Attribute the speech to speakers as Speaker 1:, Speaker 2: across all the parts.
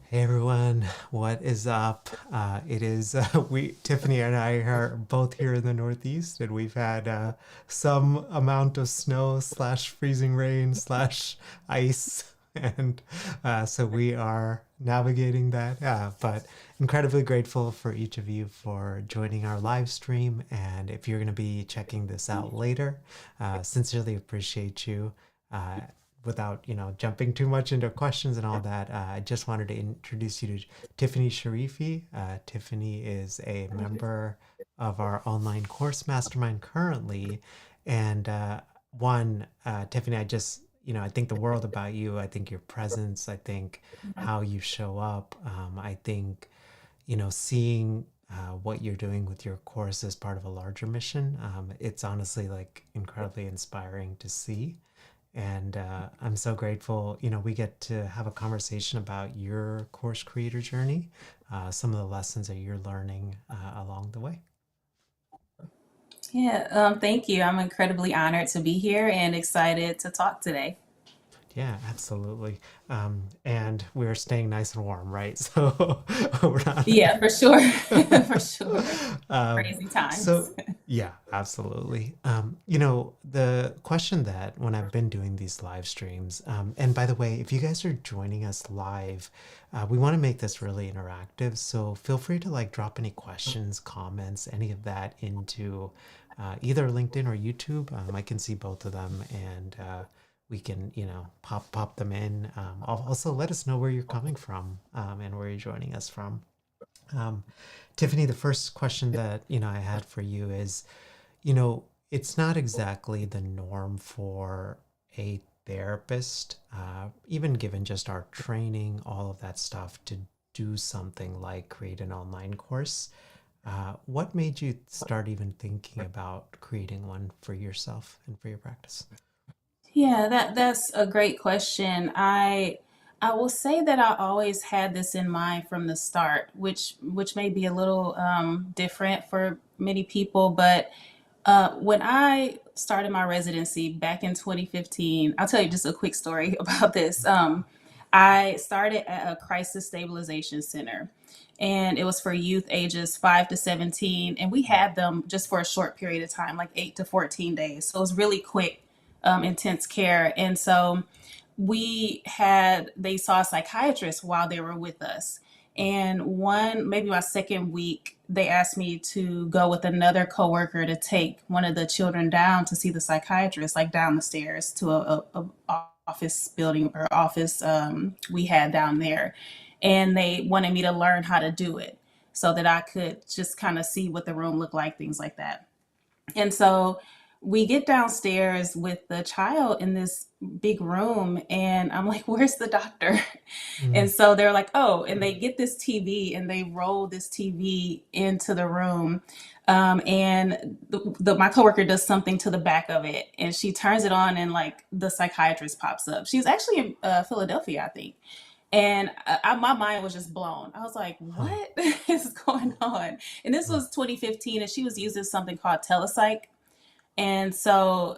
Speaker 1: Hey everyone, what is up? It is Tiffany and I are both here in the Northeast, and we've had some amount of snow slash freezing rain slash ice, and so we are navigating that. But incredibly grateful for each of you for joining our live stream, and if you're going to be checking this out later, sincerely appreciate you. Uh, Without jumping too much into questions and all that, I just wanted to introduce you to Tiffini Sharifi. Tiffany is a member of our online course mastermind currently, and Tiffany, I think the world about you. I think your presence. I think how you show up. I think seeing what you're doing with your course as part of a larger mission. It's honestly like incredibly inspiring to see. And I'm so grateful, we get to have a conversation about your course creator journey, some of the lessons that you're learning along the way.
Speaker 2: Yeah, thank you. I'm incredibly honored to be here and excited to talk today.
Speaker 1: Yeah, absolutely. And we're staying nice and warm, right? So we're not.
Speaker 2: Yeah, for sure. For sure.
Speaker 1: um,
Speaker 2: Crazy times.
Speaker 1: so yeah, absolutely. The question that when I've been doing these live streams, and by the way, if you guys are joining us live, we want to make this really interactive. So feel free to like drop any questions, comments, any of that into either LinkedIn or YouTube. I can see both of them, and we can pop them in. Also, let us know where you're coming from and where you're joining us from. Um, Tiffany, the first question that I had for you is, it's not exactly the norm for a therapist, even given just our training, all of that stuff, to do something like create an online course. What made you start even thinking about creating one for yourself and for your practice?
Speaker 2: Yeah, that's a great question. I will say that I always had this in mind from the start, which may be a little different for many people, but when I started my residency back in 2015, I'll tell you just a quick story about this. I started at a crisis stabilization center, and it was for youth ages 5 to 17. And we had them just for a short period of time, like 8 to 14 days. So it was really quick, intense care. And so they saw a psychiatrist while they were with us. And maybe my second week, they asked me to go with another coworker to take one of the children down to see the psychiatrist, like down the stairs to a office building or office we had down there. And they wanted me to learn how to do it so that I could just kind of see what the room looked like, things like that. And so we get downstairs with the child in this big room, and I'm like, where's the doctor?
Speaker 1: Mm.
Speaker 2: And so they're like, oh, and they get this TV and they roll this TV into the room. And my coworker does something to the back of it, and she turns it on, and like the psychiatrist pops up. She's actually in Philadelphia, I think. And my mind was just blown. I was like,
Speaker 1: Huh.
Speaker 2: what is going on? And this
Speaker 1: Mm.
Speaker 2: was 2015, and she was using something called telepsych. And so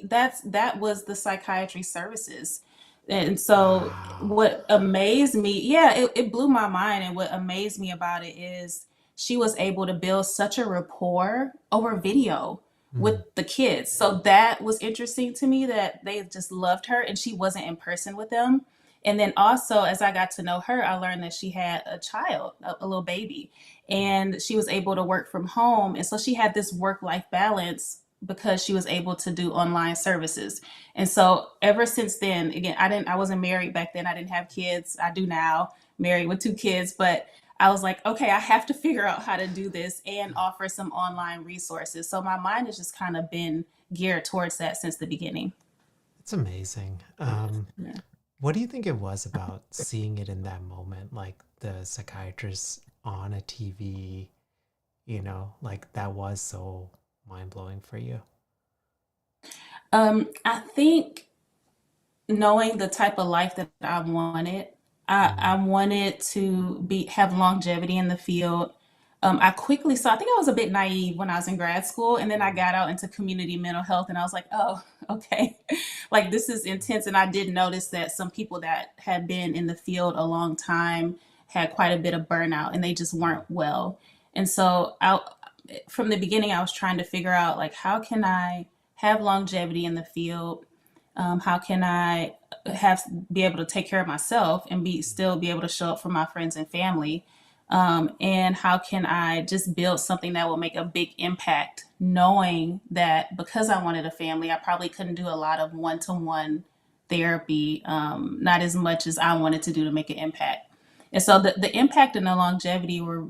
Speaker 2: that was the psychiatry services. And so
Speaker 1: Wow.
Speaker 2: what amazed me, yeah, it blew my mind. And what amazed me about it is she was able to build such a rapport over video with
Speaker 1: Mm.
Speaker 2: the kids. So that was interesting to me, that they just loved her and she wasn't in person with them. And then also, as I got to know her, I learned that she had a child, a little baby, and she was able to work from home. And so she had this work life balance because she was able to do online services. And so ever since then, again, I wasn't married back then. I didn't have kids. I do now, married with two kids, but I was like, okay, I have to figure out how to do this and offer some online resources. So my mind has just kind of been geared towards that since the beginning.
Speaker 1: It's amazing.
Speaker 2: Yeah.
Speaker 1: What do you think it was about seeing it in that moment, like the psychiatrist on a TV, like that was so mind blowing for you?
Speaker 2: I think knowing the type of life that I wanted, I
Speaker 1: Mm.
Speaker 2: wanted to have longevity in the field. I quickly saw, I think I was a bit naive when I was in grad school, and then I got out into community mental health, and I was like, oh, okay, like this is intense. And I did notice that some people that had been in the field a long time had quite a bit of burnout and they just weren't well. And so from the beginning, I was trying to figure out like, how can I have longevity in the field? How can I have be able to take care of myself and be still be able to show up for my friends and family? And how can I just build something that will make a big impact, knowing that because I wanted a family, I probably couldn't do a lot of one-to-one therapy, not as much as I wanted to do to make an impact. And so the impact and the longevity were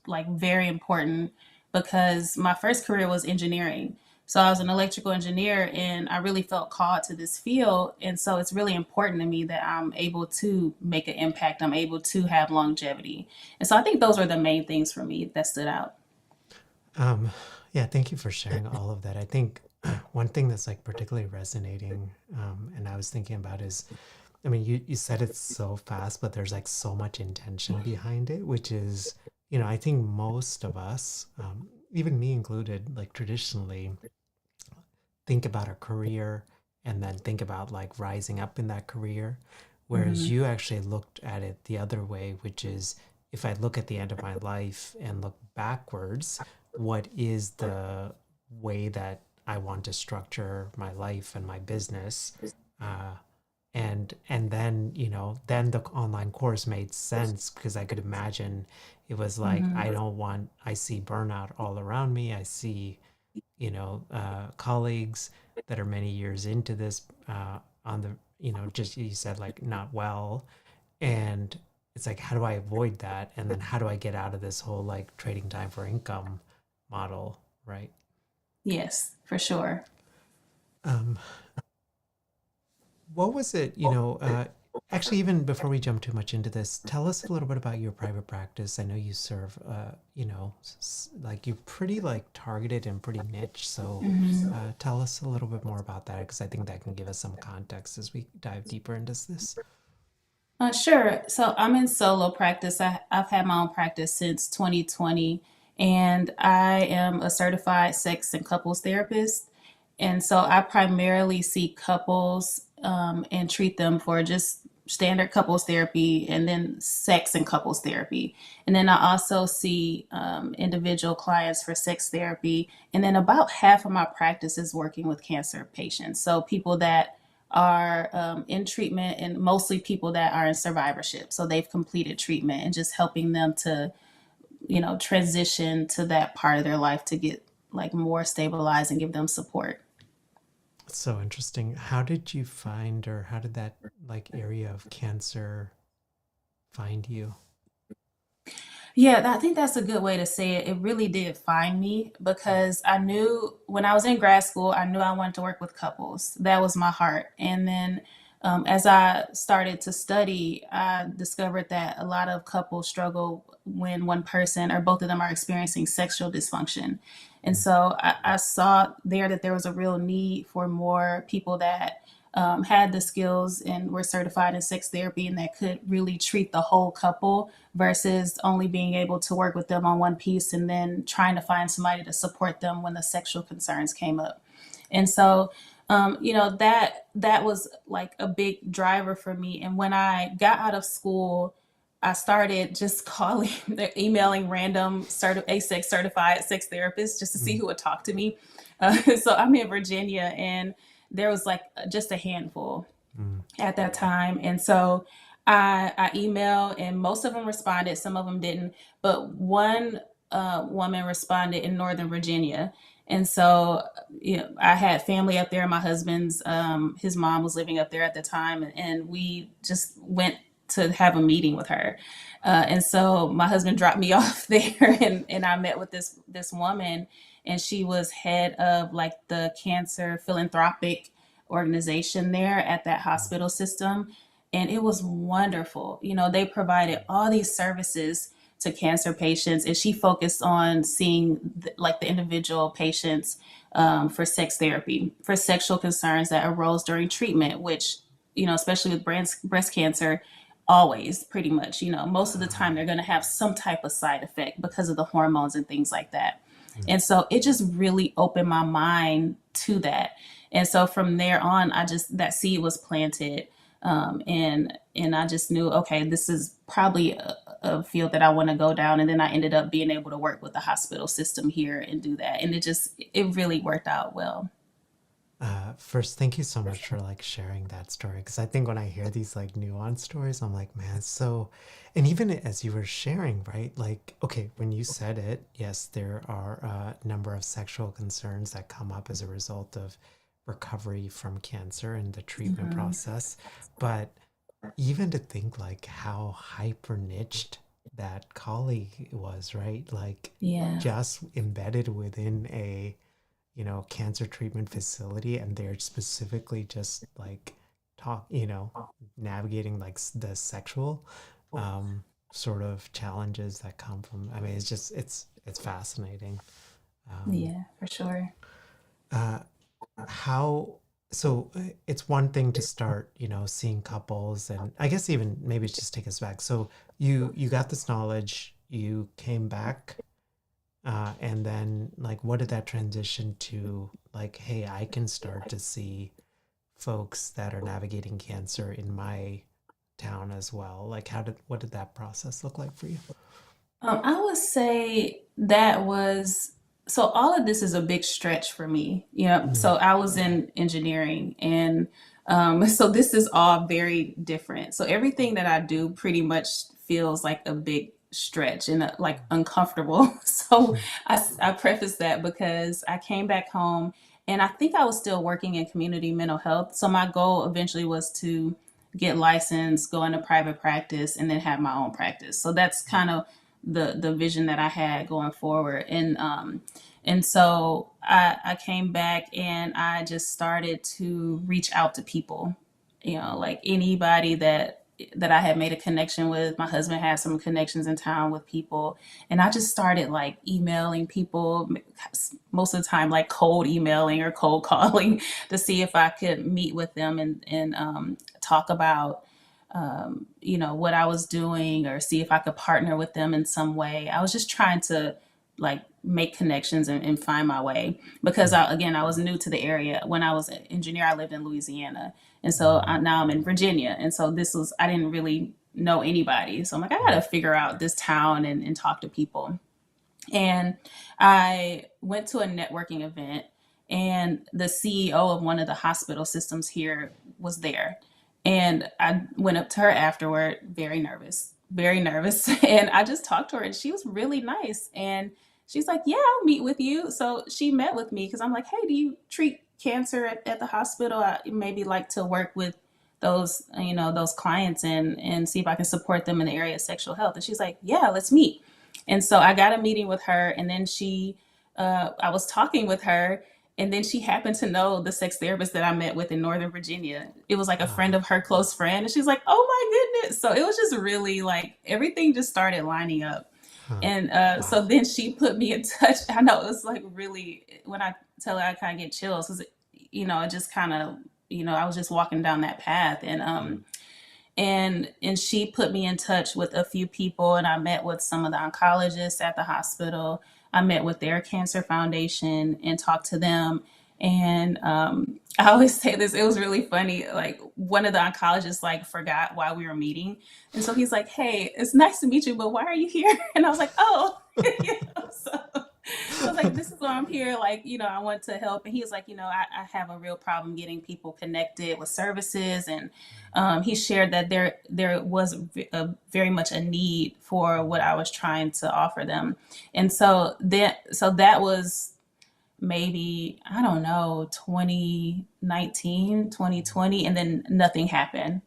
Speaker 2: like very important because my first career was engineering. So I was an electrical engineer and I really felt called to this field. And so it's really important to me that I'm able to make an impact. I'm able to have longevity. And so I think those are the main things for me that stood out.
Speaker 1: Um, yeah, thank you for sharing all of that. I think one thing that's like particularly resonating, and I was thinking about is, I mean, you said it's so fast, but there's like so much intention behind it, which is, I think most of us, even me included, like traditionally think about a career and then think about like rising up in that career. Whereas
Speaker 2: Hmm.
Speaker 1: you actually looked at it the other way, which is if I look at the end of my life and look backwards, what is the way that I want to structure my life and my business? Uh, and then then the online course made sense because I could imagine it was like
Speaker 2: Hmm.
Speaker 1: I see burnout all around me. I see colleagues that are many years into this on the just you said like not well, and it's like how do I avoid that, and then how do I get out of this whole like trading time for income model, right?
Speaker 2: Yes, for sure.
Speaker 1: um what was it, actually, even before we jump too much into this, tell us a little bit about your private practice. I know you serve like you're pretty like targeted and pretty niche, so tell us a little bit more about that because I think that can give us some context as we dive deeper into this.
Speaker 2: Sure. So I'm in solo practice. I've had my own practice since 2020, and I am a certified sex and couples therapist. And so I primarily see couples and treat them for just standard couples therapy and then sex and couples therapy. And then I also see individual clients for sex therapy. And then about half of my practice is working with cancer patients. So people that are in treatment and mostly people that are in survivorship. So they've completed treatment and just helping them to, transition to that part of their life to get like more stabilized and give them support.
Speaker 1: It's so interesting. How did you find, or how did that like area of cancer find you?
Speaker 2: Yeah, I think that's a good way to say it. It really did find me because I knew when I was in grad school, I knew I wanted to work with couples. That was my heart. And then as I started to study, I discovered that a lot of couples struggle when one person or both of them are experiencing sexual dysfunction. And so I saw there that there was a real need for more people that had the skills and were certified in sex therapy and that could really treat the whole couple versus only being able to work with them on one piece and then trying to find somebody to support them when the sexual concerns came up. And so, that was like a big driver for me. And when I got out of school, I started just calling, emailing random ASEX certified sex therapists just to see
Speaker 1: Mm,
Speaker 2: who would talk to me. So I'm in Virginia, and there was like just a handful
Speaker 1: mm,
Speaker 2: at that time. And so I emailed, and most of them responded, some of them didn't. But one woman responded in Northern Virginia. And so, I had family up there. My husband's, his mom was living up there at the time, and we just went to have a meeting with her. And so my husband dropped me off there, and I met with this woman, and she was head of like the cancer philanthropic organization there at that
Speaker 1: mm,
Speaker 2: hospital system. And it was wonderful. They provided all these services to cancer patients, and she focused on seeing like the individual patients for sex therapy, for sexual concerns that arose during treatment, which, especially with breast cancer, always, pretty much. Most of the time
Speaker 1: Oh,
Speaker 2: they're going to have some type of side effect because of the hormones and things like that.
Speaker 1: mm,
Speaker 2: And so it just really opened my mind to that. And so from there on, I just, that seed was planted. And I just knew, okay, this is probably a field that I want to go down. And then I ended up being able to work with the hospital system here and do that. And it really worked out well.
Speaker 1: first, thank you so much for like sharing that story. Because I think when I hear these like nuanced stories, I'm like, man, it's so. And even as you were sharing, right? Like, okay, when you said it, yes, there are a number of sexual concerns that come up as a result of recovery from cancer and the treatment
Speaker 2: Hmm.
Speaker 1: process. But even to think like how hyper niched that colleague was, right? Like
Speaker 2: Yeah.
Speaker 1: just embedded within a, cancer treatment facility, and they're specifically just like navigating like the sexual um sort of challenges that come from. I mean, it's just it's fascinating. Um
Speaker 2: Yeah, for sure.
Speaker 1: uh how so it's one thing to start, seeing couples, and I guess even maybe just take us back. So you got this knowledge, you came back, and then like what did that transition to, like, hey, I can start to see folks that are navigating cancer in my town as well. Like what did that process look like for you?
Speaker 2: I would say that was so all of this is a big stretch for me.
Speaker 1: Mm,
Speaker 2: So I was in engineering and so this is all very different. So everything that I do pretty much feels like a big stretch and like uncomfortable. So I preface that because I came back home and I think I was still working in community mental health. So my goal eventually was to get licensed, go into private practice, and then have my own practice. So that's kind of the vision that I had going forward. And so I came back and I just started to reach out to people, like anybody that I had made a connection with. My husband had some connections in town with people, and I just started like emailing people, most of the time like cold emailing or cold calling to see if I could meet with them and talk about what I was doing or see if I could partner with them in some way. I was just trying to like make connections and find my way because
Speaker 1: mm,
Speaker 2: I was new to the area. When I was an engineer, I lived in Louisiana. And so
Speaker 1: mm,
Speaker 2: now I'm in Virginia. And so I didn't really know anybody. So I'm like, I got
Speaker 1: mm,
Speaker 2: to figure out this town and talk to people. And I went to a networking event, and the CEO of one of the hospital systems here was there. And I went up to her afterward, very nervous, very nervous. And I just talked to her, and she was really nice. And she's like, yeah, I'll meet with you. So she met with me because I'm like, hey, do you treat cancer at the hospital? I maybe like to work with those clients and see if I can support them in the area of sexual health. And she's like, yeah, let's meet. And so I got a meeting with her, and then I was talking with her, and then she happened to know the sex therapist that I met with in Northern Virginia. It was like a friend
Speaker 1: ah,
Speaker 2: of her close friend, and she's like, "Oh my goodness!" So it was just really like everything just started lining up,
Speaker 1: huh,
Speaker 2: and
Speaker 1: wow,
Speaker 2: so then she put me in touch. I know it was like really when I tell her I kind of get chills because it just kind of I was just walking down that path, and
Speaker 1: mm,
Speaker 2: she put me in touch with a few people, and I met with some of the oncologists at the hospital. I met with their cancer foundation and talked to them. And I always say this, it was really funny. Like one of the oncologists like forgot why we were meeting. And so he's like, hey, it's nice to meet you, but why are you here? And I was like, oh, so I was like, this is why I'm here. Like, I want to help. And he was like, I have a real problem getting people connected with services. And he shared that there was very much a need for what I was trying to offer them. And so that was maybe, I don't know, 2019, 2020, and then nothing happened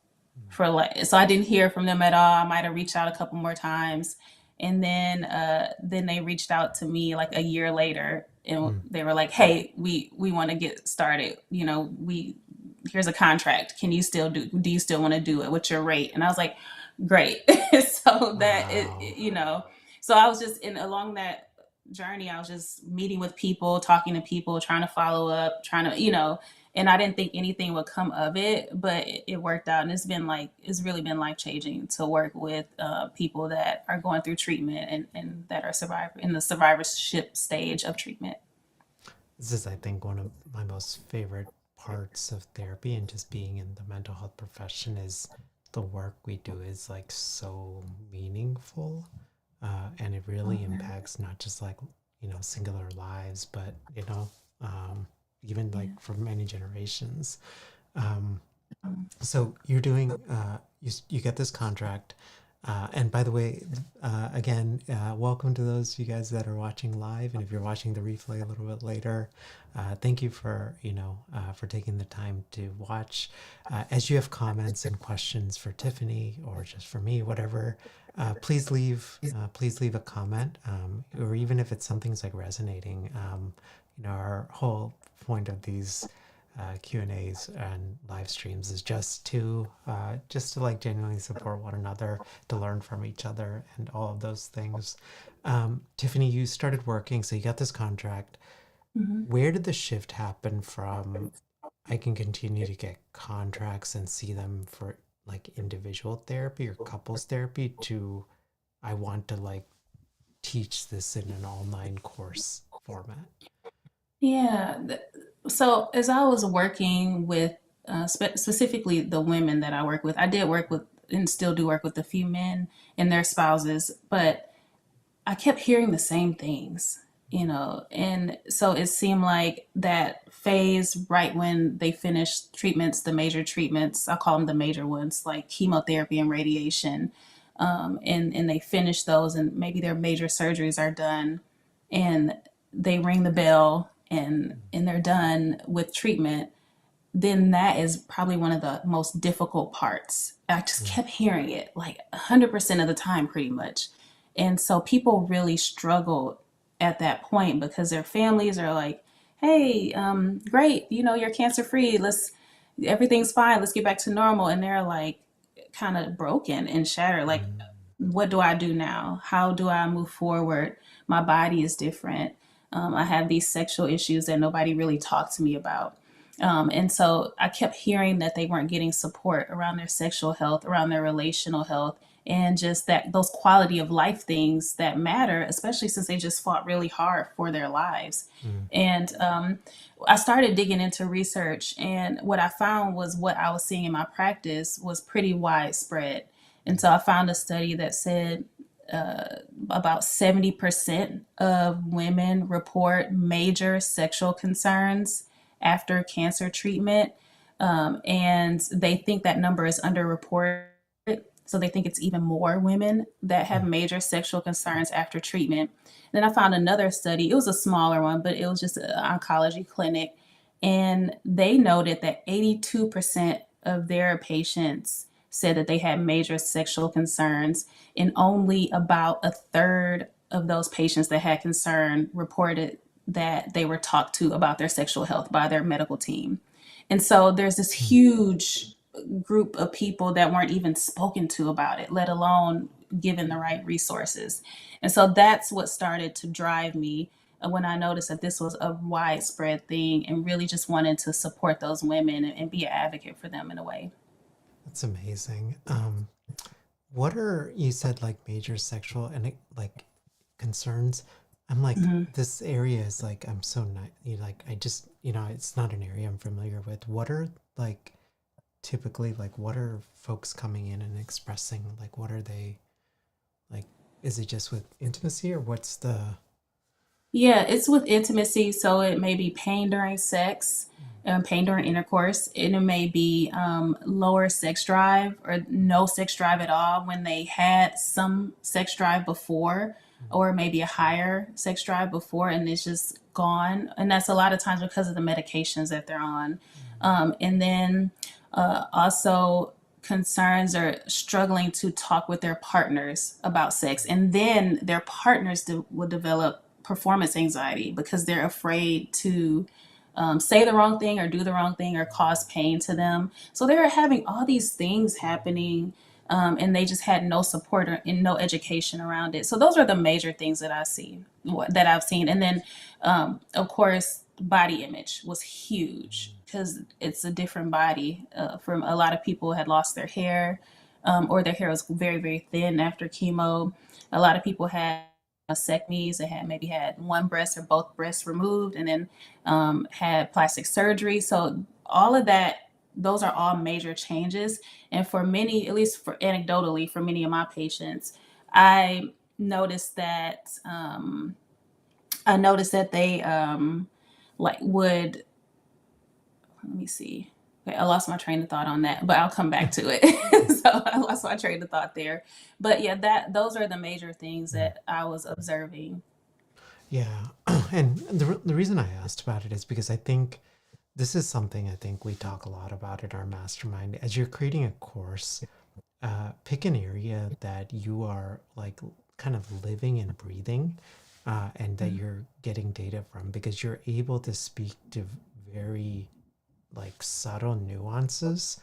Speaker 2: for like, so I didn't hear from them at all. I might have reached out a couple more times, and then they reached out to me like a year later, and
Speaker 1: mm,
Speaker 2: they were like, "Hey, we want to get started. We here's a contract. Do you still want to do it? What's your rate?" And I was like, "Great." So that
Speaker 1: wow,
Speaker 2: so I was just in along that journey. I was just meeting with people, talking to people, trying to follow up, trying to and I didn't think anything would come of it, but it worked out, and it's really been life changing to work with people that are going through treatment and that are survivor in the survivorship stage of treatment.
Speaker 1: This is, I think, one of my most favorite parts of therapy and just being in the mental health profession is the work we do is like so meaningful, and it really impacts not just like singular lives, but even like for many generations. Um, so you're doing you get this contract, and by the way, again, welcome to those of you guys that are watching live, and if you're watching the replay a little bit later, thank you for for taking the time to watch. As you have comments and questions for Tiffini or just for me, whatever, please leave a comment, or even if it's something's like resonating. Our whole point of these Q&As and live streams is just to like genuinely support one another, to learn from each other and all of those things. Tiffini, you started working, so you got this contract.
Speaker 2: Mhm.
Speaker 1: Where did the shift happen from I can continue to get contracts and see them for like individual therapy or couples therapy to I want to like teach this in an online course format?
Speaker 2: Yeah. So as I was working with specifically the women that I work with, I did work with and still do work with a few men and their spouses, but I kept hearing the same things, and so it seemed like that phase right when they finished treatments, the major treatments, I call them the major ones, like chemotherapy and radiation, and they finish those, and maybe their major surgeries are done, and they ring the bell, and they're done with treatment, then that is probably one of the most difficult parts. I just
Speaker 1: Mm,
Speaker 2: kept hearing it like 100% of the time, pretty much. And so people really struggled at that point because their families are like, hey, great, you're cancer free. Everything's fine. Let's get back to normal. And they're like kind of broken and shattered. Like,
Speaker 1: mm,
Speaker 2: what do I do now? How do I move forward? My body is different. I have these sexual issues that nobody really talked to me about. And so I kept hearing that they weren't getting support around their sexual health, around their relational health, and just that those quality of life things that matter, especially since they just fought really hard for their lives.
Speaker 1: mm,
Speaker 2: And I started digging into research, and what I found was what I was seeing in my practice was pretty widespread. And so I found a study that said about 70% of women report major sexual concerns after cancer treatment. And they think that number is underreported. So they think it's even more women that have
Speaker 1: mm,
Speaker 2: major sexual concerns after treatment. Then I found another study. It was a smaller one, but it was just an oncology clinic. And they noted that 82% of their patients said that they had major sexual concerns, and only about a third of those patients that had concern reported that they were talked to about their sexual health by their medical team. And so there's this
Speaker 1: mm.
Speaker 2: huge group of people that weren't even spoken to about it, let alone given the right resources. And so that's what started to drive me when I noticed that this was a widespread thing, and really just wanted to support those women and be an advocate for them in a way.
Speaker 1: That's amazing. What are you said like major sexual and like concerns? I'm like
Speaker 2: Mm-hmm.
Speaker 1: this area is like I'm so not like I just it's not an area I'm familiar with. What are like typically like what are folks coming in and expressing, like what are they like, is it just with intimacy or what's the
Speaker 2: Yeah, it's with intimacy. So it may be pain during sex, pain during intercourse, and it may be lower sex drive or no sex drive at all when they had some sex drive before,
Speaker 1: Mm,
Speaker 2: or maybe a higher sex drive before, and it's just gone. And that's a lot of times because of the medications that they're on.
Speaker 1: mm,
Speaker 2: And then also, concerns are struggling to talk with their partners about sex, and then their partners will develop performance anxiety because they're afraid to say the wrong thing or do the wrong thing or cause pain to them. So they're having all these things happening, and they just had no support and no education around it. So those are the major things that I see, that I've seen. And then, of course, body image was huge because it's a different body. From a lot of people had lost their hair, or their hair was very very thin after chemo. A lot of people had mastectomies. They had maybe had one breast or both breasts removed, and then had plastic surgery. So all of that, those are all major changes. And for many, at least for anecdotally, for many of my patients, I noticed that I noticed that they like would, let me see. Okay, I lost my train of thought on that, but I'll come back to it. So I lost my train of thought there. But yeah, that those are the major things
Speaker 1: Mm.
Speaker 2: that I was observing.
Speaker 1: Yeah. And the reason I asked about it is because I think this is something I think we talk a lot about in our mastermind. As you're creating a course, pick an area that you are like kind of living and breathing, and that you're getting data from, because you're able to speak to very like subtle nuances,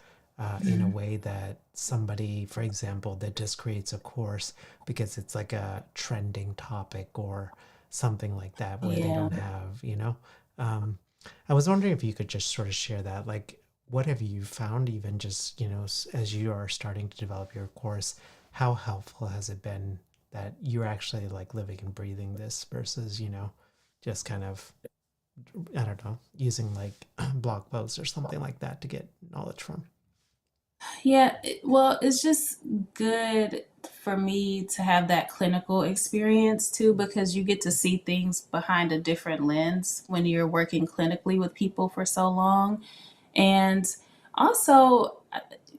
Speaker 1: in a
Speaker 2: Mm-hmm.
Speaker 1: way that somebody, for example, that just creates a course because it's like a trending topic or something like that where they
Speaker 2: Yeah.
Speaker 1: don't have, um, I was wondering if you could just sort of share that, like, what have you found, even just, as you are starting to develop your course, how helpful has it been that you're actually like living and breathing this versus, just kind of, I don't know, using like blog posts or something like that to get knowledge from.
Speaker 2: Yeah, well, it's just good for me to have that clinical experience too, because you get to see things behind a different lens when you're working clinically with people for so long. And also,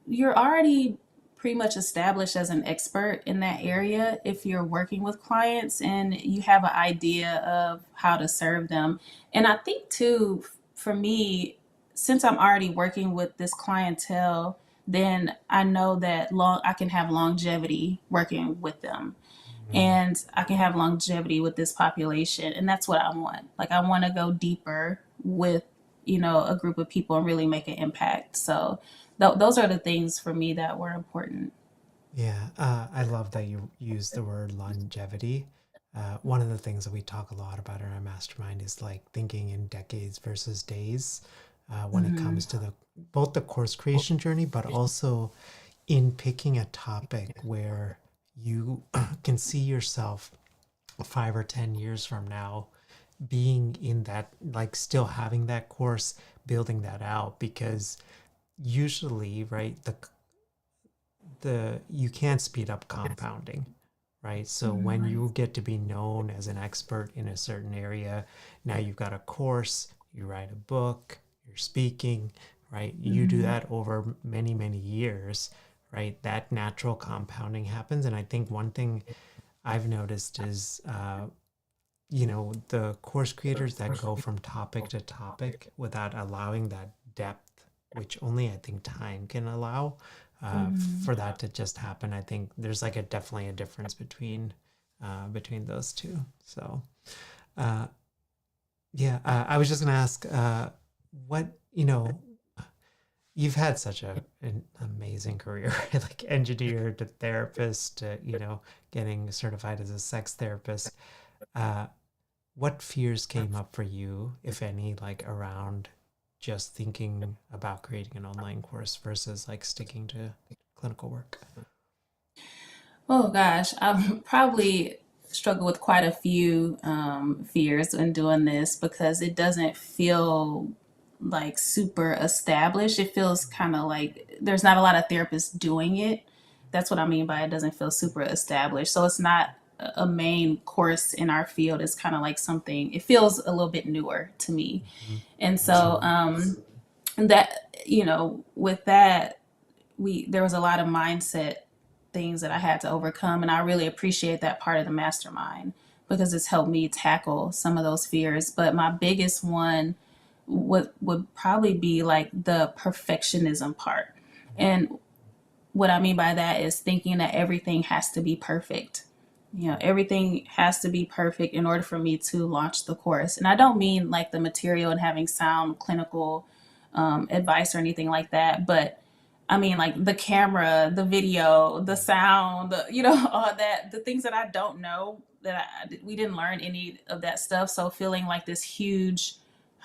Speaker 2: you're already pretty much established as an expert in that area if you're working with clients and you have an idea of how to serve them. And I think, too, for me, since I'm already working with this clientele, then I know that I can have longevity working with them,
Speaker 1: Mm.
Speaker 2: and I can have longevity with this population. And that's what I want. Like, I want to go deeper with, a group of people and really make an impact. So those are the things for me that were important.
Speaker 1: Yeah, I love that you use the word longevity. One of the things that we talk a lot about in our mastermind is like thinking in decades versus days, when it
Speaker 2: Hmm.
Speaker 1: comes to the both the course creation journey, but also in picking a topic where you can see yourself 5 or 10 years from now being in that, like still having that course, building that out, because usually, right, the you can't speed up compounding, right? So when
Speaker 2: Right.
Speaker 1: you get to be known as an expert in a certain area, now you've got a course, you write a book, you're speaking, right? You do
Speaker 2: Hmm.
Speaker 1: that over many many years, right? That natural compounding happens. And I think one thing I've noticed is, the course creators that go from topic to topic without allowing that depth, which only I think time can allow,
Speaker 2: Hmm.
Speaker 1: for that to just happen. I think there's like a definitely a difference between those two. So, uh, yeah, I was just gonna ask, what you've had such an amazing career, like engineer to therapist to getting certified as a sex therapist. Uh, what fears came up for you, if any, like around just thinking about creating an online course versus like sticking to clinical work?
Speaker 2: Oh gosh, I've probably struggled with quite a few fears in doing this because it doesn't feel like super established. It feels kind of like there's not a lot of therapists doing it. That's what I mean by it doesn't feel super established. So it's not a main course in our field. It's kind of like something, it feels a little bit newer to me.
Speaker 1: Mm-hmm.
Speaker 2: And so
Speaker 1: Absolutely.
Speaker 2: that, with that, there was a lot of mindset things that I had to overcome, and I really appreciate that part of the mastermind because it's helped me tackle some of those fears. But my biggest one would probably be like the perfectionism part. And what I mean by that is thinking that everything has to be perfect. Everything has to be perfect in order for me to launch the course. And I don't mean like the material and having sound clinical advice or anything like that, but I mean like the camera, the video, the sound, all that, the things that I don't know that we didn't learn any of that stuff. So feeling like this huge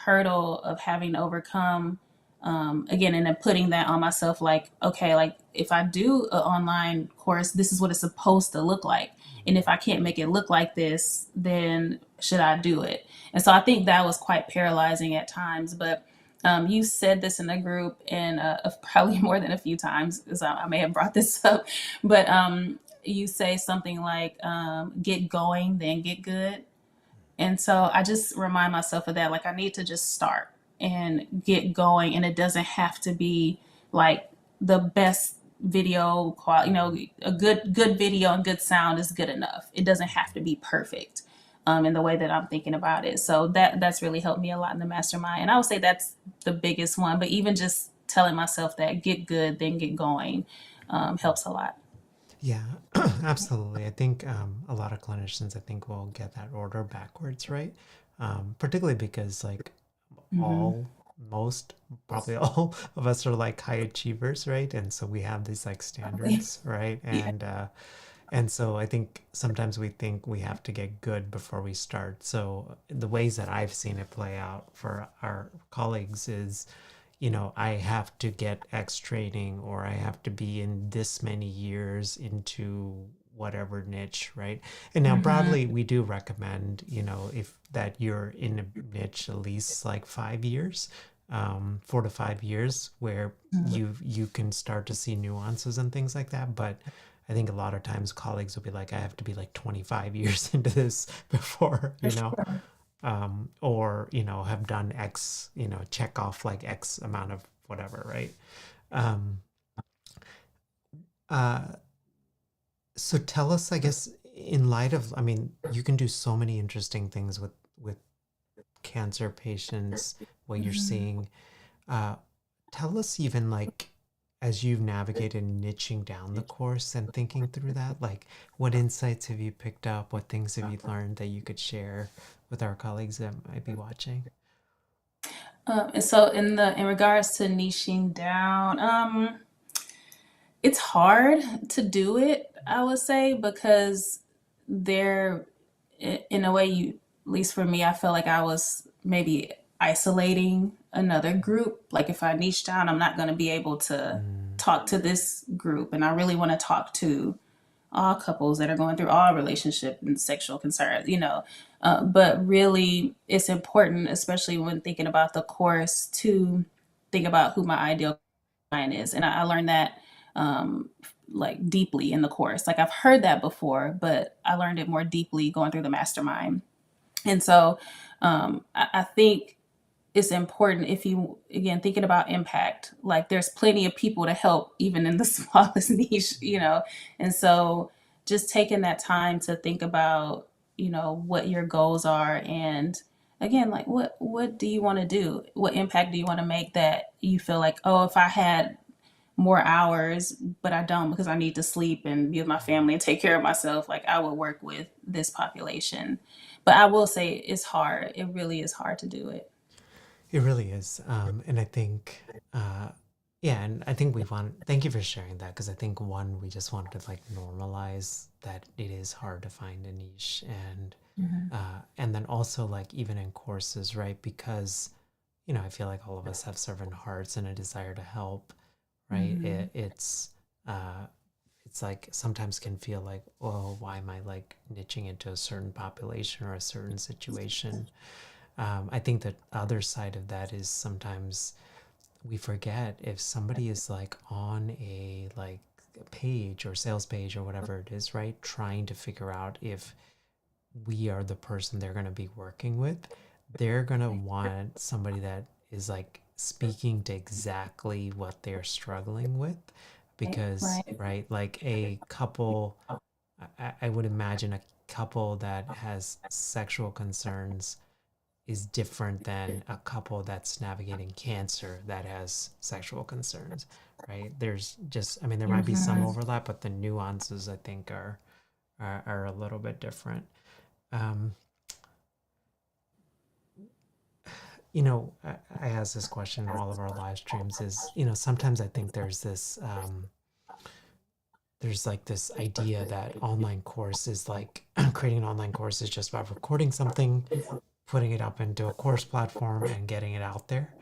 Speaker 2: hurdle of having to overcome, again, and then putting that on myself, like, okay, like if I do an online course, this is what it's supposed to look like. And if I can't make it look like this, then should I do it? And so I think that was quite paralyzing at times. But you said this in the group, and probably more than a few times, because I may have brought this up. But you say something like, get going, then get good. And so I just remind myself of that. Like, I need to just start and get going. And it doesn't have to be like the best video quality, a good video and good sound is good enough. It doesn't have to be perfect, in the way that I'm thinking about it. So that's really helped me a lot in the mastermind. And I would say that's the biggest one. But even just telling myself that get good, then get going, helps a lot.
Speaker 1: Yeah, absolutely. I think a lot of clinicians, I think, will get that order backwards, right? Particularly because, like,
Speaker 2: Mm-hmm.
Speaker 1: all, most, probably all of us are like high achievers, right? And so we have these like standards, right?
Speaker 2: Yeah.
Speaker 1: And so I think sometimes we think we have to get good before we start. So the ways that I've seen it play out for our colleagues is, I have to get X training, or I have to be in this many years into whatever niche, right? And now
Speaker 2: Mm-hmm.
Speaker 1: broadly, we do recommend, if that you're in a niche at least like 5 years, 4 to 5 years, where you can start to see nuances and things like that. But I think a lot of times colleagues will be like, I have to be like 25 years into this before,
Speaker 2: For sure.
Speaker 1: or have done X, check off like X amount of whatever, right? um uh so tell us, I guess, in light of, I mean, you can do so many interesting things with cancer patients, what you're
Speaker 2: Mhm.
Speaker 1: seeing. uh Tell us, even like, as you've navigated niching down the course and thinking through that, like, what insights have you picked up, what things have you learned that you could share with our colleagues that might be watching?
Speaker 2: And so in regards to niching down, it's hard to do it, I would say, because they're in a way, you, at least for me, I feel like I was maybe isolating another group. Like if I niche down, I'm not going to be able to
Speaker 1: Mm,
Speaker 2: talk to this group, and I really want to talk to all couples that are going through all relationship and sexual concerns, but really, it's important, especially when thinking about the course, to think about who my ideal client is. And I learned that, um, like deeply in the course. Like I've heard that before, but I learned it more deeply going through the mastermind. And so I think it's important, if you, again, thinking about impact, like there's plenty of people to help even in the smallest niche, and so just taking that time to think about, what your goals are, and again, like what do you want to do, what impact do you want to make, that you feel like, oh, if I had more hours, but I don't because I need to sleep and be with my family and take care of myself, like I would work with this population. But I will say it's hard, it really is hard to do it.
Speaker 1: it really is. And I think, yeah, and I think we want, thank you for sharing that, because I think, one, we just want to like normalize that it is hard to find a niche. And then also, like, even in courses, right? Because, I feel like all of us have servant hearts and a desire to help, right?
Speaker 2: Mm-hmm.
Speaker 1: Uh, it's like sometimes can feel like, oh, why am I like niching into a certain population or a certain situation? I think the other side of that is sometimes we forget, if somebody is like on a like page or sales page or whatever it is, right? Trying to figure out if we are the person they're going to be working with, they're going to want somebody that is like speaking to exactly what they're struggling with. Because,
Speaker 2: Right.
Speaker 1: right, like a couple, I would imagine a couple that has sexual concerns is different than a couple that's navigating cancer that has sexual concerns, right? There's just, I mean, there might be some
Speaker 2: Mm-hmm.
Speaker 1: overlap, but the nuances, I think, are a little bit different. Um, I ask this question in all of our live streams, is, sometimes I think there's like this idea that online course is like creating an online course is just about recording something, putting it up into a course platform and getting it out there.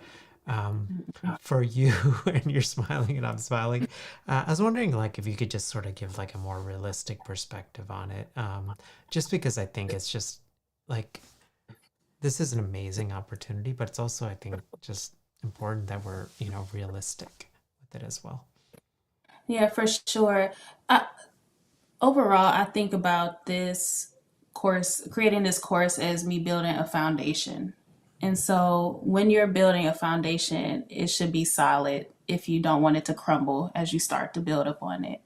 Speaker 1: For you, and you're smiling and I'm smiling. I was wondering, like, if you could just sort of give like a more realistic perspective on it. Just because I think it's just like this is an amazing opportunity, but it's also, I think, just important that we're, realistic with it as well.
Speaker 2: Yeah, for sure. I, Overall, I think about this course, creating this course as me building a foundation. And so when you're building a foundation, it should be solid if you don't want it to crumble as you start to build up on it.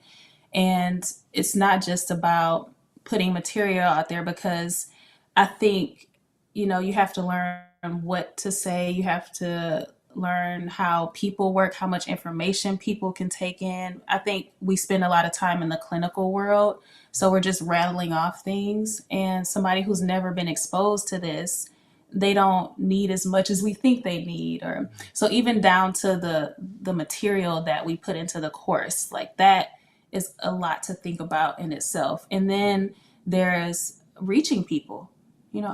Speaker 2: And it's not just about putting material out there because I think, you have to learn what to say. You have to learn how people work, how much information people can take in. I think we spend a lot of time in the clinical world. So we're just rattling off things. And somebody who's never been exposed to this, they don't need as much as we think they need. Or so even down to the material that we put into the course, like that is a lot to think about in itself. And then there's reaching people.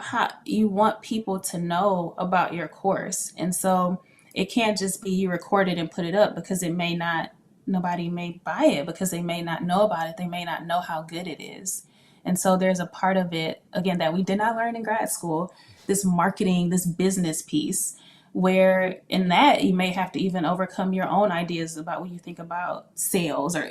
Speaker 2: How you want people to know about your course. And so it can't just be you record it and put it up because it may not, nobody may buy it because they may not know about it. They may not know how good it is. And so there's a part of it, again, that we did not learn in grad school, this marketing, this business piece, where in that you may have to even overcome your own ideas about what you think about sales or,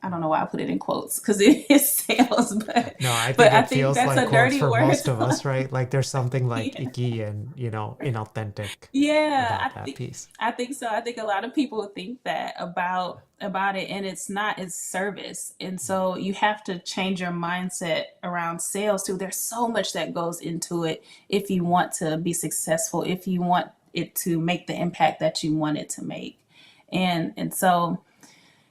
Speaker 2: I don't know why I put it in quotes because it is sales, but
Speaker 1: No, I
Speaker 2: but
Speaker 1: think
Speaker 2: I
Speaker 1: it
Speaker 2: think
Speaker 1: feels
Speaker 2: that's
Speaker 1: like
Speaker 2: a
Speaker 1: quotes
Speaker 2: dirty
Speaker 1: for
Speaker 2: word.
Speaker 1: most of us, right? Like there's something like
Speaker 2: Yeah.
Speaker 1: icky and, inauthentic
Speaker 2: Yeah,
Speaker 1: about that piece.
Speaker 2: I think so. I think a lot of people think that about it, and it's not. It's service, and so you have to change your mindset around sales too. There's so much that goes into it if you want to be successful, if you want it to make the impact that you want it to make, and so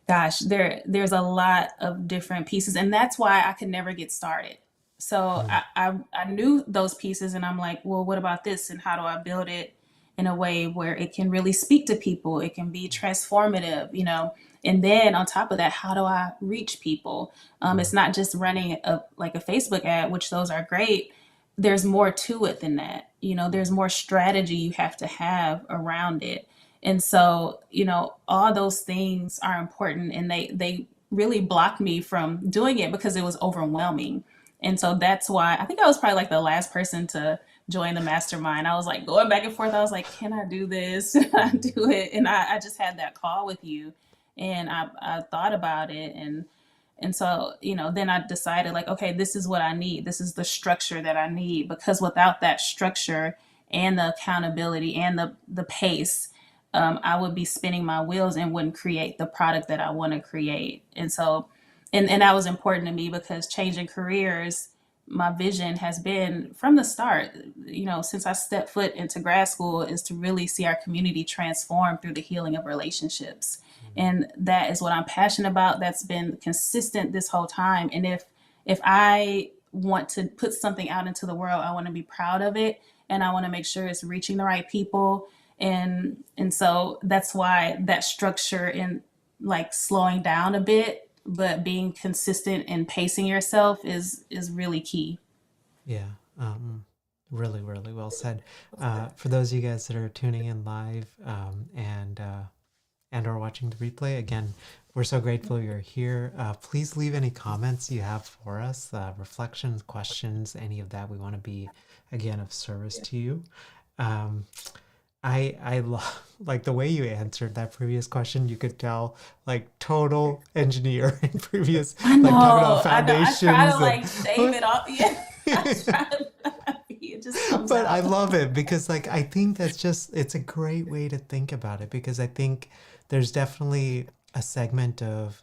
Speaker 2: gosh, there's a lot of different pieces, and that's why I could never get started. So
Speaker 1: Hmm.
Speaker 2: I knew those pieces, and I'm like, well, what about this, and how do I build it in a way where it can really speak to people? It can be transformative, And then on top of that, how do I reach people?
Speaker 1: Hmm.
Speaker 2: It's not just running like a Facebook ad, which those are great. There's more to it than that. There's more strategy you have to have around it. And so, all those things are important and they really blocked me from doing it because it was overwhelming. And so that's why I think I was probably like the last person to join the mastermind. I was like going back and forth. I was like, can I do this? Can I do it? And I just had that call with you and I thought about it and so, then I decided like, okay, this is what I need. This is the structure that I need because without that structure and the accountability and the pace, I would be spinning my wheels and wouldn't create the product that I want to create. And so, and that was important to me because changing careers, my vision has been from the start, since I stepped foot into grad school, is to really see our community transform through the healing of relationships. And that is what I'm passionate about. That's been consistent this whole time. And if I want to put something out into the world, I want to be proud of it and I want to make sure it's reaching the right people. And so that's why that structure and like slowing down a bit but being consistent and pacing yourself is really key.
Speaker 1: Yeah. Really, really well said. For those of you guys that are tuning in live, and or watching the replay, again, we're so grateful you're here. Please leave any comments you have for us, reflections, questions, any of that. We want to be, again, of service to you. Um, I love like the way you answered that previous question. You could tell like total engineer in previous,
Speaker 2: I
Speaker 1: like talking about
Speaker 2: know, I know. I try to
Speaker 1: foundations and
Speaker 2: like shave it off. Yeah, I try to. It just comes
Speaker 1: but I
Speaker 2: out.
Speaker 1: love it because like I think that's just it's a great way to think about it because I think there's definitely a segment of,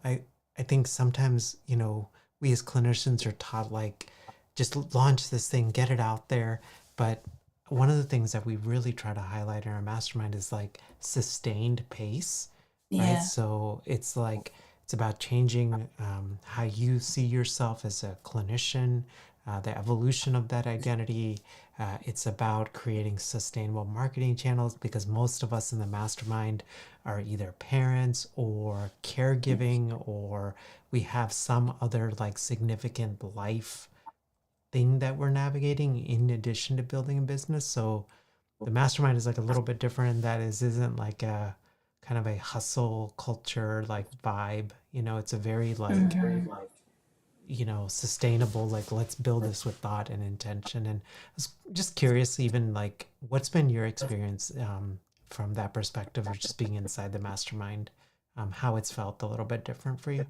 Speaker 1: I think sometimes, we as clinicians are taught like just launch this thing, get it out there. But one of the things that we really try to highlight in our mastermind is like sustained pace, right?
Speaker 2: Yeah.
Speaker 1: So it's like it's about changing how you see yourself as a clinician, the evolution of that identity. It's about creating sustainable marketing channels because most of us in the mastermind are either parents or caregiving or we have some other like significant life thing that we're navigating in addition to building a business. So the mastermind is like a little bit different in that it isn't like a kind of a hustle culture like vibe. It's a very like,
Speaker 2: Mhm.
Speaker 1: sustainable, like let's build this with thought and intention. And I was just curious, even like what's been your experience from that perspective of just being inside the mastermind, how it's felt a little bit different for you.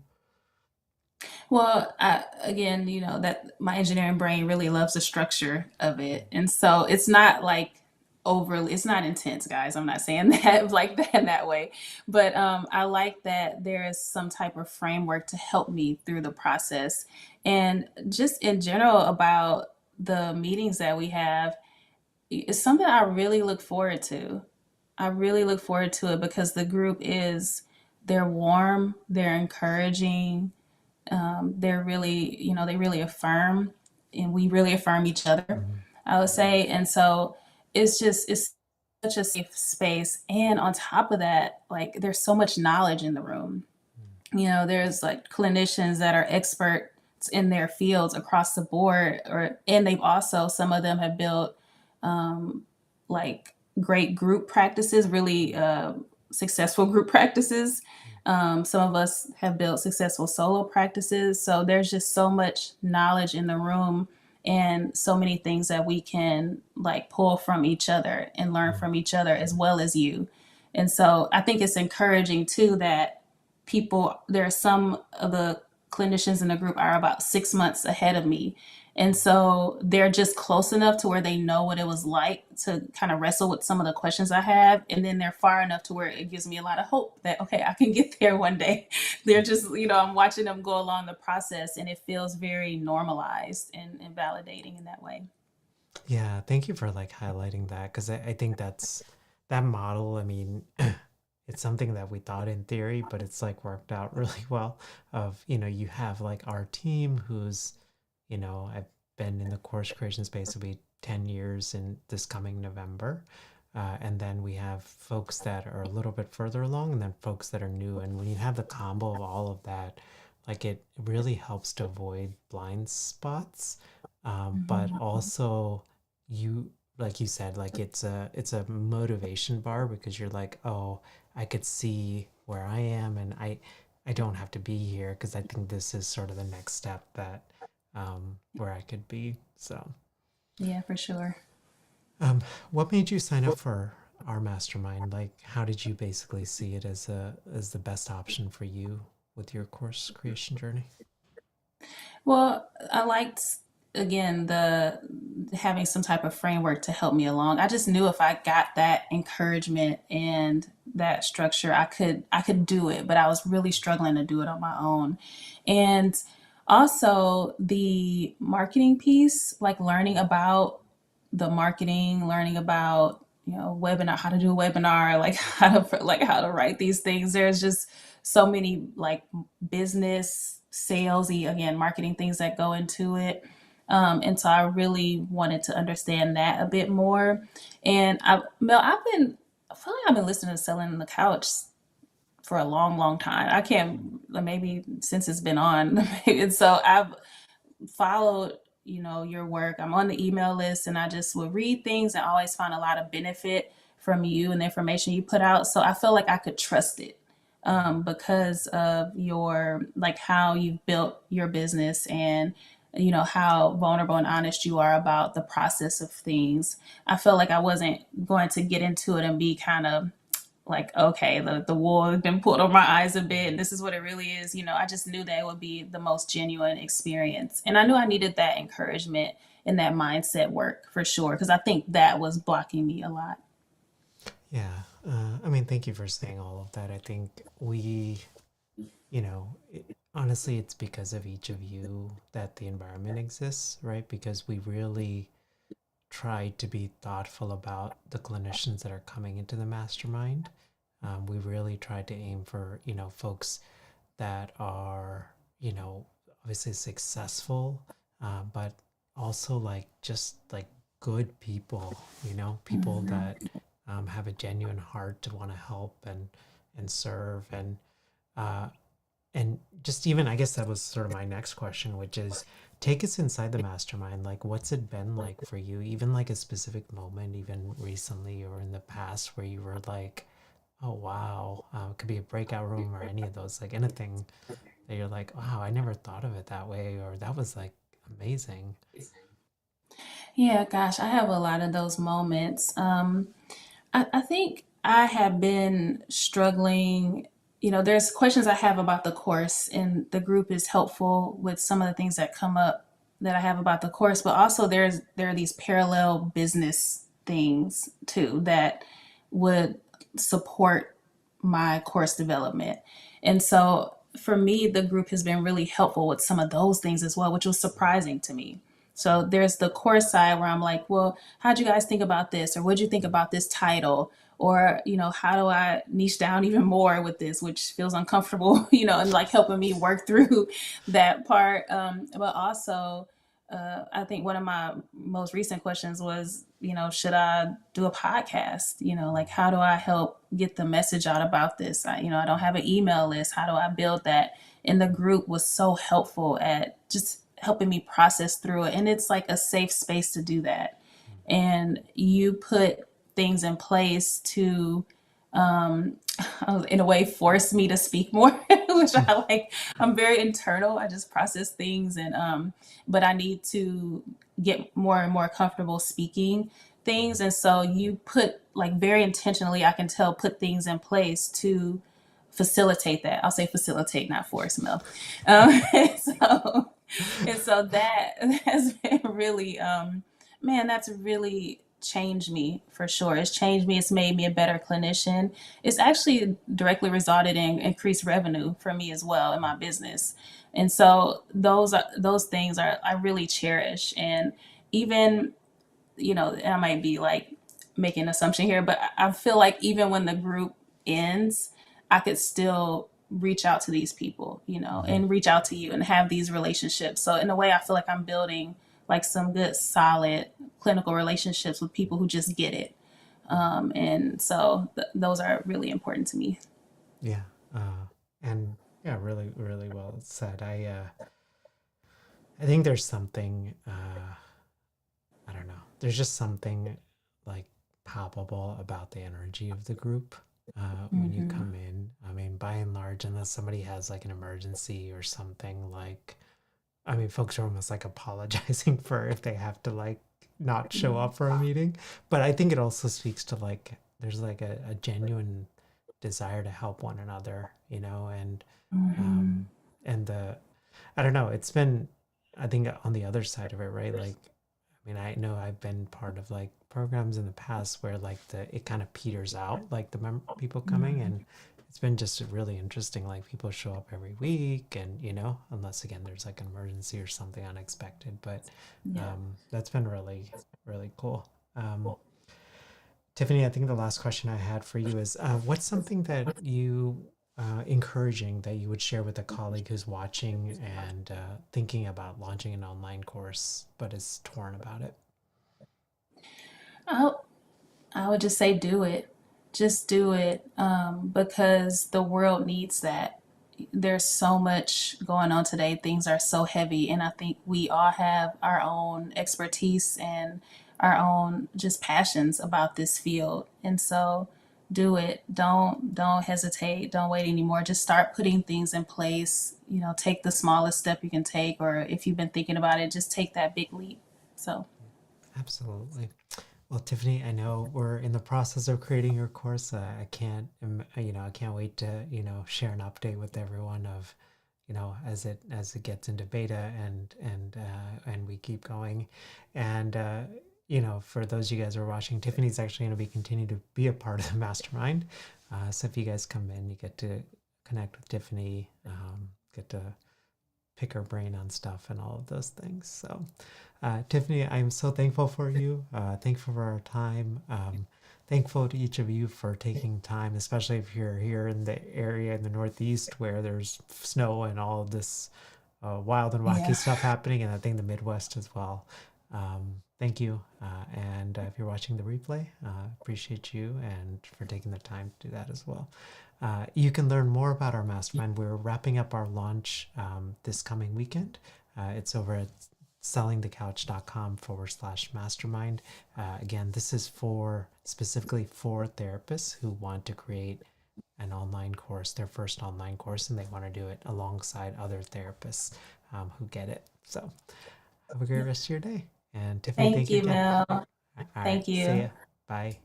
Speaker 2: Well, again, that my engineering brain really loves the structure of it. And so it's not like overly, it's not intense, guys. I'm not saying that like that in that way. But I like that there is some type of framework to help me through the process. And just in general about the meetings that we have, it's something I really look forward to. I really look forward to it because the group they're warm, they're encouraging, they're really, they really affirm, and we really affirm each other,
Speaker 1: Mhm.
Speaker 2: I would say. And so it's such a safe space. And on top of that, like there's so much knowledge in the room. There's like clinicians that are experts in their fields across the board, and they've also, some of them have built like great group practices, really successful group practices. Some of us have built successful solo practices. So there's just so much knowledge in the room and so many things that we can like pull from each other and learn
Speaker 1: Mhm.
Speaker 2: from each other as well as you. And so I think it's encouraging too that there are some of the clinicians in the group are about 6 months ahead of me. And so they're just close enough to where they know what it was like to kind of wrestle with some of the questions I have. And then they're far enough to where it gives me a lot of hope that, okay, I can get there one day. They're just, I'm watching them go along the process, and it feels very normalized and validating in that way.
Speaker 1: Yeah, thank you for like highlighting that because I think that's that model. I mean, it's something that we thought in theory, but it's like worked out really well. You have like our team who's, I've been in the course creation space, will be 10 years in this coming November. And then we have folks that are a little bit further along and then folks that are new. And when you have the combo of all of that, like it really helps to avoid blind spots. But
Speaker 2: Mhm.
Speaker 1: also you like you said, like it's a motivation bar because you're like, oh, I could see where I am and I don't have to be here because I think this is sort of the next step that where I could be. So
Speaker 2: Yeah, for sure.
Speaker 1: um what made you sign up for our mastermind? Like how did you basically see it as the best option for you with your course creation journey?
Speaker 2: Well, I liked, again, the having some type of framework to help me along. I just knew if I got that encouragement and that structure, I could do it, but I was really struggling to do it on my own. And also the marketing piece, like learning about the marketing, learning about, webinar, how to do a webinar, like how to write these things. There's just so many like business, salesy, again, marketing things that go into it. And so I really wanted to understand that a bit more. And Mel, I feel like I've been listening to Selling on the Couch for a long, long time. I can't, maybe since it's been on. And so I've followed, your work. I'm on the email list, and I just would read things and always find a lot of benefit from you and the information you put out. So I feel like I could trust it because of your, like, how you've built your business, and how vulnerable and honest you are about the process of things. I felt like I wasn't going to get into it and be kind of like, okay, the wool has been pulled over my eyes a bit, and this is what it really is. I just knew that it would be the most genuine experience. And I knew I needed that encouragement and that mindset work for sure, because I think that was blocking me a lot.
Speaker 1: Yeah. I mean, thank you for saying all of that. I think honestly, it's because of each of you that the environment exists, right? Because we really try to be thoughtful about the clinicians that are coming into the mastermind. We really try to aim for, folks that are, obviously successful, but also like just like good people, people
Speaker 2: Mhm.
Speaker 1: that have a genuine heart to want to help and serve. And uh, And just even, I guess that was sort of my next question, which is take us inside the mastermind. Like, what's it been like for you? Even like a specific moment, even recently or in the past, where you were like, oh, wow, it could be a breakout room or any of those, like anything that you're like, wow, I never thought of it that way, or that was like amazing.
Speaker 2: Yeah, gosh, I have a lot of those moments. I think I have been struggling. There's questions I have about the course, and the group is helpful with some of the things that come up that I have about the course. But also, there are these parallel business things too that would support my course development. And so, for me, the group has been really helpful with some of those things as well, which was surprising to me. So there's the course side where I'm like, well, how'd you guys think about this? Or what'd you think about this title? Or, how do I niche down even more with this, which feels uncomfortable, and like helping me work through that part. But also, I think one of my most recent questions was, should I do a podcast? Like how do I help get the message out about this? I don't have an email list. How do I build that? And the group was so helpful at just helping me process through it. And it's like a safe space to do that. And you put things in place to in a way force me to speak more, which I like. I'm very internal. I just process things, and but I need to get more and more comfortable speaking things. And so you put, like, very intentionally, I can tell, put things in place to facilitate that. I'll say facilitate, not force, Mel. And so that has been really, man, that's really changed me for sure. It's changed me. It's made me a better clinician. It's actually directly resulted in increased revenue for me as well in my business. And so those things are I really cherish. And even, I might be like making an assumption here, but I feel like even when the group ends, I could still reach out to these people,
Speaker 1: Mhm.
Speaker 2: and reach out to you and have these relationships. So in a way, I feel like I'm building like some good, solid clinical relationships with people who just get it. And so those are really important to me.
Speaker 1: Yeah. And yeah, really, really well said. I think there's something, I don't know. There's just something like palpable about the energy of the group when you
Speaker 2: Mm-hmm.
Speaker 1: come in. I mean, by and large, unless somebody has like an emergency or something, like, I mean, folks are almost like apologizing for if they have to like not show up for a meeting. But I think it also speaks to like, there's like a genuine desire to help one another,
Speaker 2: Mm-hmm.
Speaker 1: um, and I don't know, it's been, I think on the other side of it, right? Like, I mean, I know I've been part of like programs in the past where like it kind of peters out, like the people coming, and it's been just really interesting. Like people show up every week, and unless again there's like an emergency or something unexpected, but
Speaker 2: Yeah.
Speaker 1: that's been really really cool. Um, Tiffini, I think the last question I had for you is, what's something that you encouraging that you would share with a colleague who's watching and thinking about launching an online course but is torn about it?
Speaker 2: I, I would just say do it. Just do it, because the world needs that. There's so much going on today. Things are so heavy, and I think we all have our own expertise and our own just passions about this field. And so do it. Don't hesitate. Don't wait anymore. Just start putting things in place. Take the smallest step you can take, or if you've been thinking about it, just take that big leap. So,
Speaker 1: Absolutely. Well, Tiffini, I know we're in the process of creating your course. I can't, I can't wait to, share an update with everyone of, as it gets into beta and we keep going, and for those of you guys who are watching, Tiffany's actually going to be continue to be a part of the mastermind. So if you guys come in, you get to connect with Tiffany, get to pick her brain on stuff and all of those things. So, Tiffini, I'm so thankful for you. Thankful for our time. Thankful to each of you for taking time, especially if you're here in the area in the Northeast where there's snow and all of this wild and wacky
Speaker 2: yeah.
Speaker 1: stuff happening, and I think the Midwest as well. Thank you. And if you're watching the replay, appreciate you and for taking the time to do that as well. You can learn more about our mastermind. We're wrapping up our launch this coming weekend. It's over at sellingthecouch.com/mastermind. Again, this is for specifically for therapists who want to create an online course, their first online course, and they want to do it alongside other therapists who get it. So have a great rest of your day. And Tiffini,
Speaker 2: Thank
Speaker 1: thank you
Speaker 2: you,
Speaker 1: again.
Speaker 2: Mel.
Speaker 1: All right.
Speaker 2: Thank
Speaker 1: See
Speaker 2: you.
Speaker 1: ya. Bye.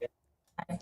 Speaker 2: Bye.